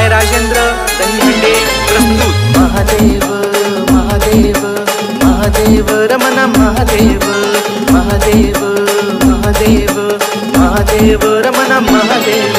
Bye Rajendra Dahihande प्रस्तुत। महादेव महादेव महादेव रमण महादेव महादेव महादेव महादेव रमण महादेव।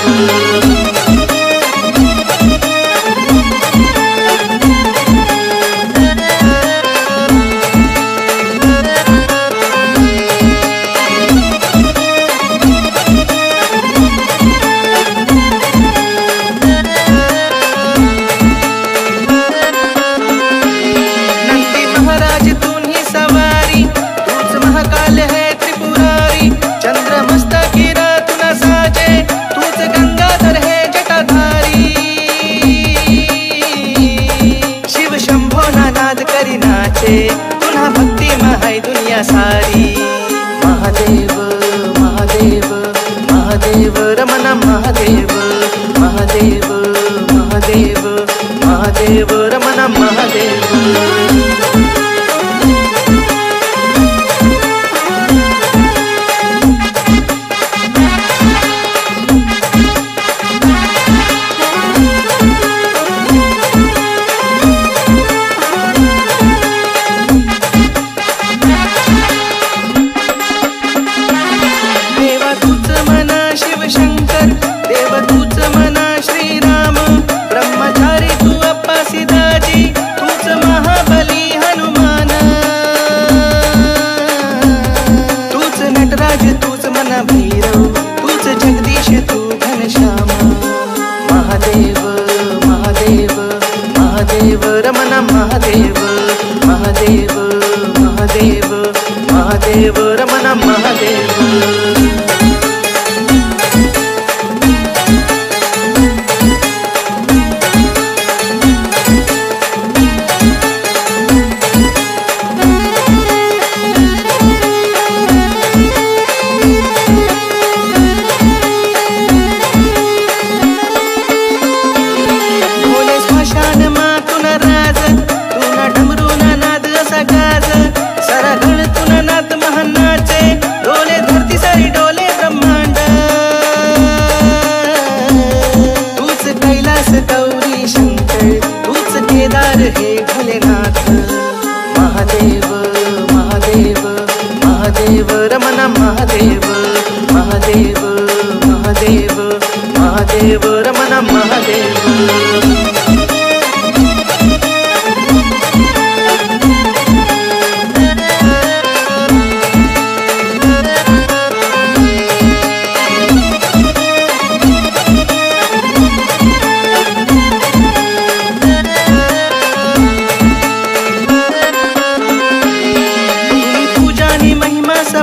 पुन्हा भक्ती महाय दुनिया सारी। महादेव महादेव महादेव रमण महादेव महादेव महादेव महादेव रमण महादेव। भैरव तूच जगदीश तू घनश्याम। महादेव महादेव महादेव रमण महादेव महादेव महादेव महादेव रमण महादेव। गौरी शंकर तूच केदार हे भोलेनाथ। महादेव महादेव महादेव रमण महादेव महादेव महादेव महादेव रमण महादेव।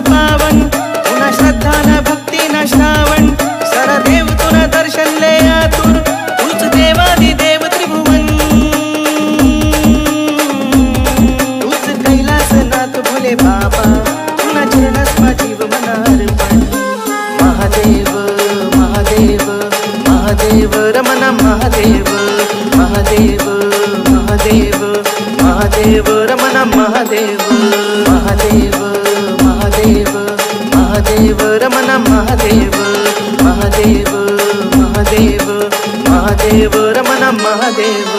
पावन पुन्हा श्रद्धा न भक्ती न श्रावण सरदेव तुना दर्शन ले आतुर तूच देवादिदेव त्रिभुवन। तूच कैलासनाथ भोले बाबा तुना चरणस जीव मनार्पण। महादेव महादेव महादेव रमण महादेव महादेव महादेव महादेव रमण महादेव। महादेव महादेव महादेव रमण महादेव महादेव महादेव महादेव रमण महादेव।